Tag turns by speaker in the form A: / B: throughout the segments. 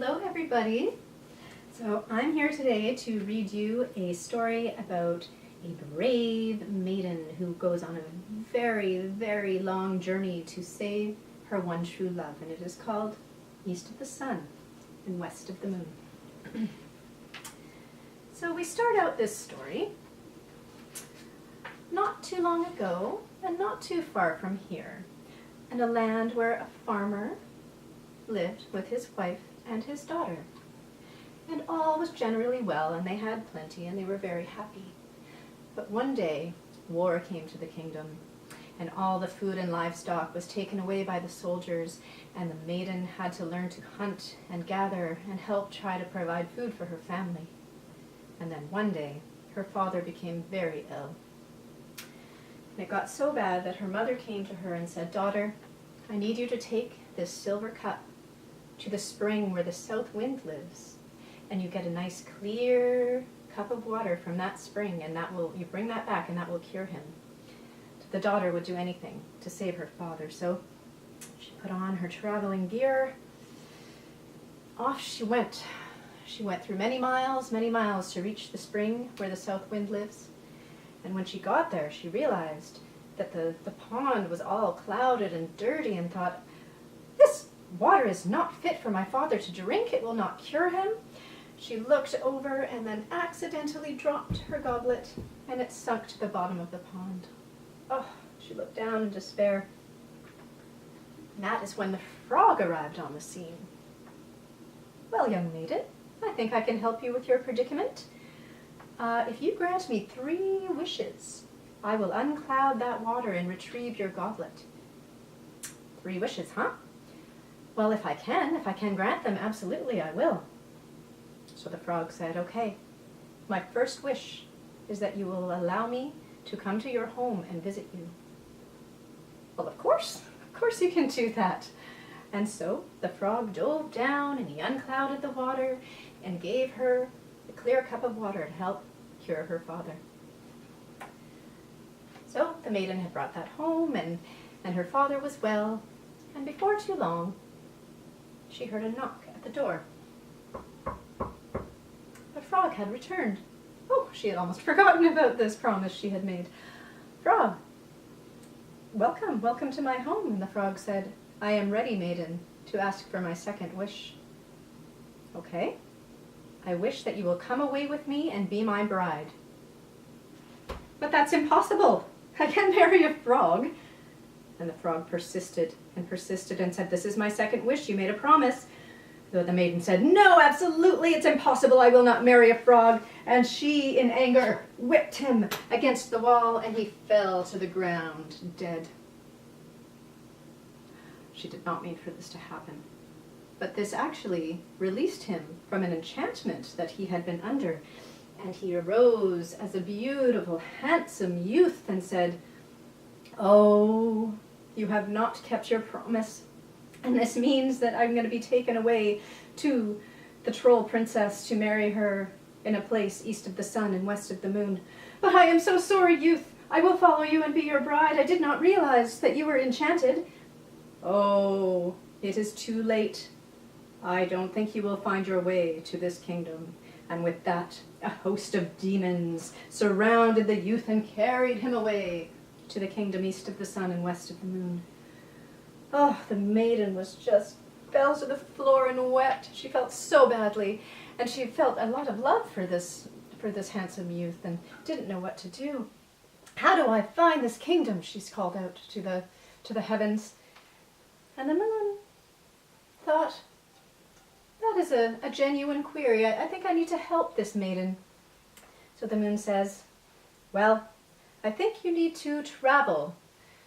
A: Hello everybody. So I'm here today to read you a story about a brave maiden who goes on a very, very long journey to save her one true love, and it is called East of the Sun and West of the Moon. So we start out this story not too long ago and not too far from here, in a land where a farmer lived with his wife and his daughter. And all was generally well, and they had plenty, and they were very happy. But one day, war came to the kingdom, and all the food and livestock was taken away by the soldiers, and the maiden had to learn to hunt and gather and help try to provide food for her family. And then one day, her father became very ill. And it got so bad that her mother came to her and said, "Daughter, I need you to take this silver cup to the spring where the south wind lives, and you get a nice clear cup of water from that spring, and you bring that back and that will cure him." The daughter would do anything to save her father, so she put on her traveling gear. Off she went. She went through many miles to reach the spring where the south wind lives. And when she got there, she realized that the pond was all clouded and dirty, and thought, "This water is not fit for my father to drink. It will not cure him." She looked over and then accidentally dropped her goblet, and it sunk to the bottom of the pond. Oh, she looked down in despair. And that is when the frog arrived on the scene. "Well, young maiden, I think I can help you with your predicament. If you grant me 3 wishes, I will uncloud that water and retrieve your goblet." 3 wishes, huh? "Well, if I can grant them, absolutely I will." So the frog said, "Okay, my first wish is that you will allow me to come to your home and visit you." "Well, of course you can do that." And so the frog dove down and he unclouded the water and gave her the clear cup of water to help cure her father. So the maiden had brought that home, and her father was well, and before too long she heard a knock at the door. The frog had returned. Oh, she had almost forgotten about this promise she had made. "Frog, welcome to my home." And the frog said, "I am ready, maiden, to ask for my second wish." "Okay, I wish that you will come away with me and be my bride." "But that's impossible. I can't marry a frog." And the frog persisted and said, "This is my second wish. You made a promise." So the maiden said, "No, absolutely, it's impossible. I will not marry a frog." And she, in anger, whipped him against the wall, and he fell to the ground, dead. She did not mean for this to happen. But this actually released him from an enchantment that he had been under. And he arose as a beautiful, handsome youth and said, "Oh, you have not kept your promise. And this means that I'm going to be taken away to the troll princess to marry her in a place east of the sun and west of the moon. But I am so sorry, youth. I will follow you and be your bride. I did not realize that you were enchanted." "Oh, it is too late. I don't think you will find your way to this kingdom." And with that, a host of demons surrounded the youth and carried him away to the kingdom east of the sun and west of the moon. Oh, the maiden fell to the floor and wept. She felt so badly, and she felt a lot of love for this handsome youth and didn't know what to do. "How do I find this kingdom?" she called out to the heavens. And the moon thought, "That is a genuine query. I think I need to help this maiden." So the moon says, "Well, I think you need to travel.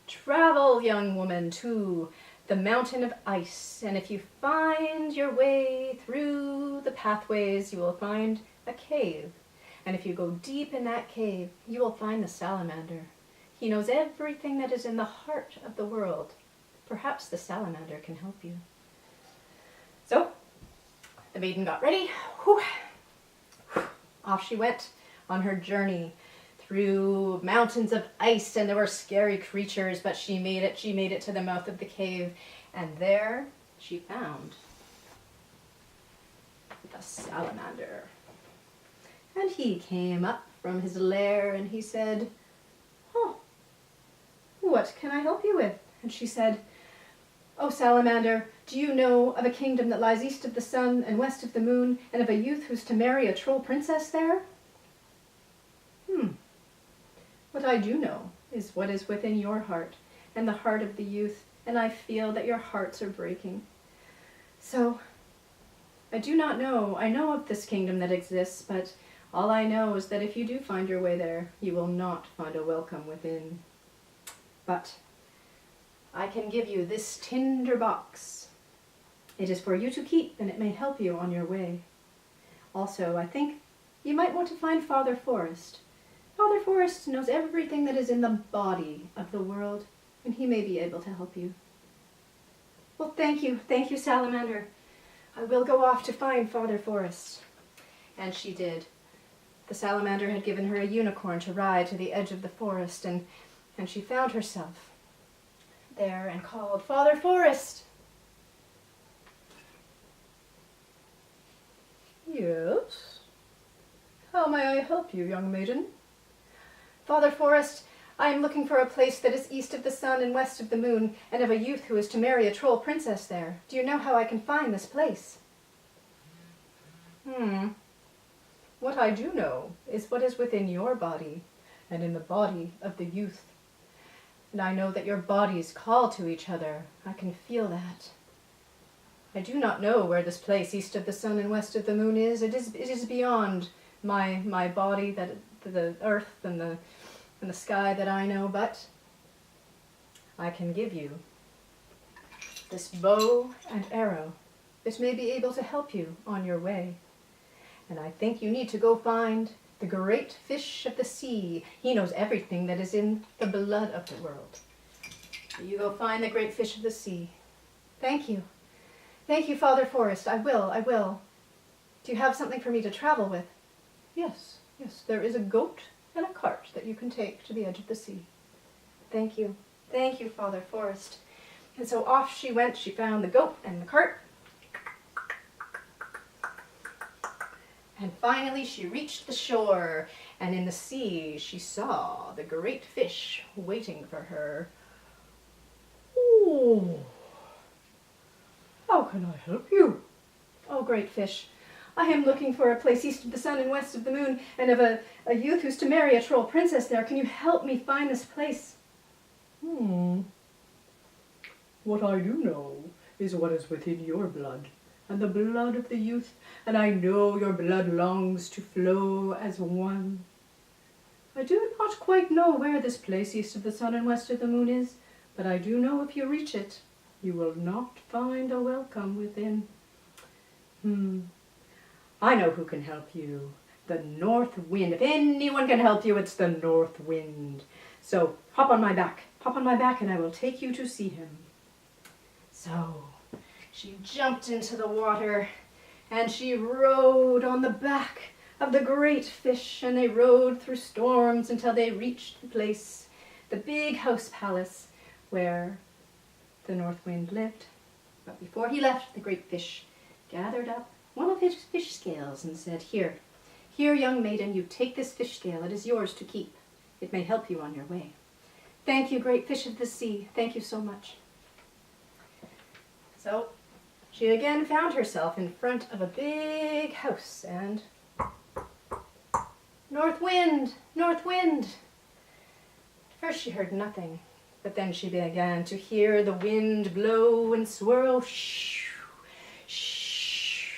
A: Travel, young woman, to the mountain of ice. And if you find your way through the pathways, you will find a cave. And if you go deep in that cave, you will find the salamander. He knows everything that is in the heart of the world. Perhaps the salamander can help you." So the maiden got ready. Off she went on her journey through mountains of ice, and there were scary creatures, but she made it to the mouth of the cave, and there she found the salamander. And he came up from his lair and he said, "Oh, what can I help you with?" And she said, "Oh, salamander, do you know of a kingdom that lies east of the sun and west of the moon, and of a youth who's to marry a troll princess there?" What I do know is what is within your heart and the heart of the youth, and I feel that your hearts are breaking. So, I do not know. I know of this kingdom that exists, but all I know is that if you do find your way there, you will not find a welcome within. But I can give you this tinder box. It is for you to keep, and it may help you on your way. Also, I think you might want to find Father Forest. Father Forest knows everything that is in the body of the world, and he may be able to help you. Well, thank you, salamander. I will go off to find Father Forest. And she did. The salamander had given her a unicorn to ride to the edge of the forest, and she found herself there and called, "Father Forest!" "Yes? How may I help you, young maiden?" "Father Forest, I am looking for a place that is east of the sun and west of the moon, and of a youth who is to marry a troll princess there. Do you know how I can find this place?" What I do know is what is within your body, and in the body of the youth. And I know that your bodies call to each other. I can feel that. I do not know where this place east of the sun and west of the moon is. It is beyond my body, the earth and the sky that I know, but I can give you this bow and arrow. This may be able to help you on your way. And I think you need to go find the great fish of the sea. He knows everything that is in the blood of the world. So you go find the great fish of the sea. Thank you. Thank you, Father Forest. I will. Do you have something for me to travel with? Yes. There is a goat and a cart that you can take to the edge of the sea. Thank you, Father Forest. And so off she went. She found the goat and the cart. And finally she reached the shore, and in the sea she saw the great fish waiting for her. "Oh, how can I help you?" "Oh, great fish, I am looking for a place east of the sun and west of the moon, and of a youth who's to marry a troll princess there. Can you help me find this place?" What I do know is what is within your blood, and the blood of the youth, and I know your blood longs to flow as one. I do not quite know where this place east of the sun and west of the moon is, but I do know if you reach it, you will not find a welcome within. I know who can help you. The north wind. If anyone can help you, it's the north wind. So hop on my back, and I will take you to see him. So she jumped into the water, and she rode on the back of the great fish, and they rode through storms until they reached the place, the big house palace, where the north wind lived. But before he left, the great fish gathered up one of his fish scales and said, Here, young maiden, you take this fish scale. It is yours to keep. It may help you on your way." "Thank you, great fish of the sea. Thank you so much." So she again found herself in front of a big house, and "North wind, north wind." At first she heard nothing, but then she began to hear the wind blow and swirl. Shh, shh.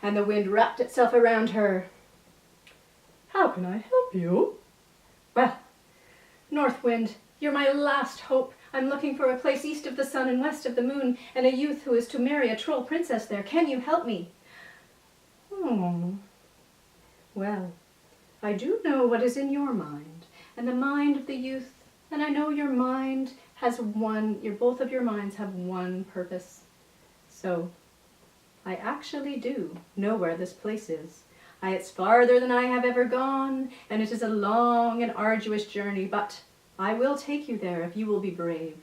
A: And the wind wrapped itself around her. "How can I help you?" "Well, North Wind, you're my last hope. I'm looking for a place east of the sun and west of the moon, and a youth who is to marry a troll princess there. Can you help me?" Well, I do know what is in your mind, and the mind of the youth, and I know your mind has both of your minds have one purpose. So I actually do know where this place is. It's farther than I have ever gone, and it is a long and arduous journey, but I will take you there if you will be brave.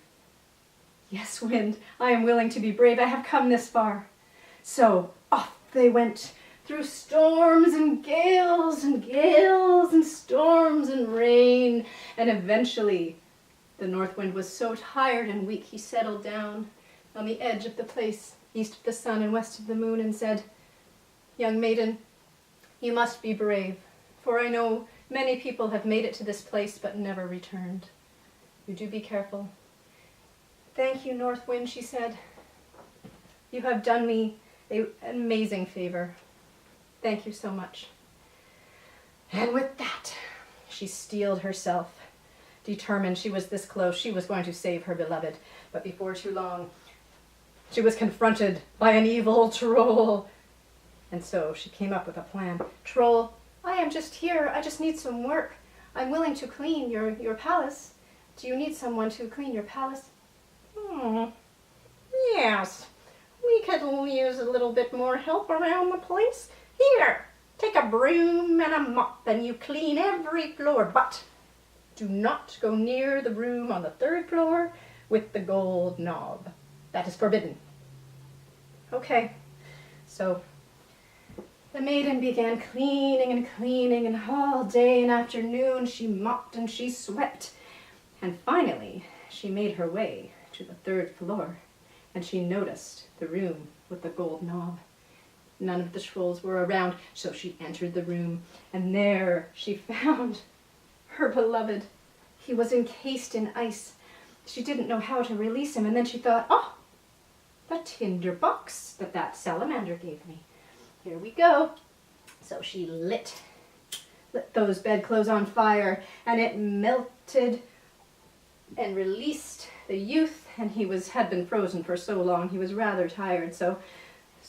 A: Yes, Wind, I am willing to be brave. I have come this far. So off they went, through storms and gales and storms and rain, and eventually the North Wind was so tired and weak he settled down on the edge of the place, east of the sun and west of the moon, and said, "Young maiden, you must be brave, for I know many people have made it to this place but never returned. You do be careful." "Thank you, North Wind," she said. "You have done me an amazing favor. Thank you so much." And with that, she steeled herself, determined she was this close. She was going to save her beloved. But before too long, she was confronted by an evil troll. And so she came up with a plan. "Troll, I am just here. I just need some work. I'm willing to clean your palace. Do you need someone to clean your palace?" "Yes, we could use a little bit more help around the place. Here, take a broom and a mop and you clean every floor, but do not go near the room on the 3rd floor with the gold knob. That is forbidden." Okay, so the maiden began cleaning, and all day and afternoon she mopped and she swept. And finally, she made her way to the 3rd floor, and she noticed the room with the gold knob. None of the trolls were around, so she entered the room, and there she found her beloved. He was encased in ice. She didn't know how to release him, and then she thought, "Oh, the tinder box that salamander gave me. Here we go." So she lit those bedclothes on fire, and it melted and released the youth, and he had been frozen for so long he was rather tired, so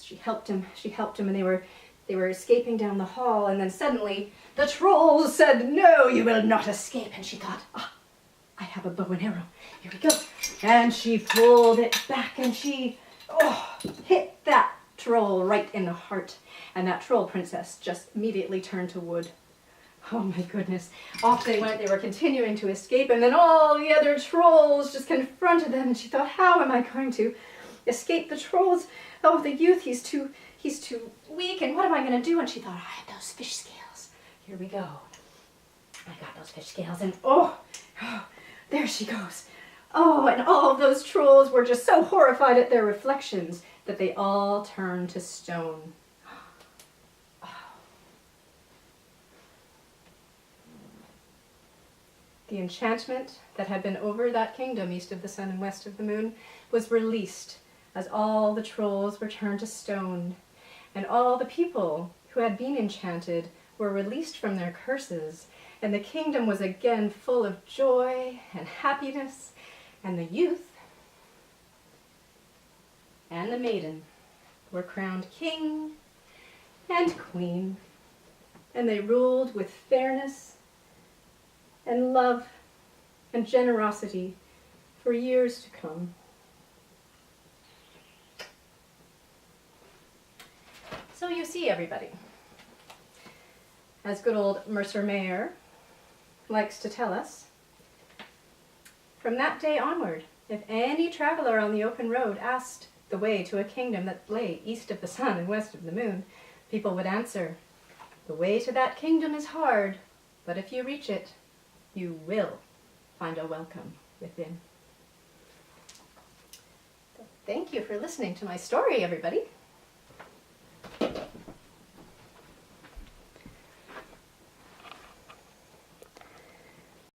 A: she helped him, and they were escaping down the hall, and then suddenly the trolls said, "No, you will not escape." And she thought, I have a bow and arrow. Here we go. And she pulled it back, and she hit that troll right in the heart, and that troll princess just immediately turned to wood. Oh my goodness. Off they went. They were continuing to escape, and then all the other trolls just confronted them, and she thought, how am I going to escape the trolls? Oh, the youth, he's too weak, and what am I going to do? And she thought, I have those fish scales. Here we go. I got those fish scales, and there she goes. Oh, and all of those trolls were just so horrified at their reflections that they all turned to stone. The enchantment that had been over that kingdom east of the sun and west of the moon was released as all the trolls were turned to stone, and all the people who had been enchanted were released from their curses, and the kingdom was again full of joy and happiness, and the youth and the maiden were crowned king and queen, and they ruled with fairness and love and generosity for years to come. So you see, everybody, as good old Mercer Mayor likes to tell us, from that day onward, if any traveler on the open road asked the way to a kingdom that lay east of the sun and west of the moon, people would answer, "The way to that kingdom is hard, but if you reach it, you will find a welcome within." So thank you for listening to my story, everybody.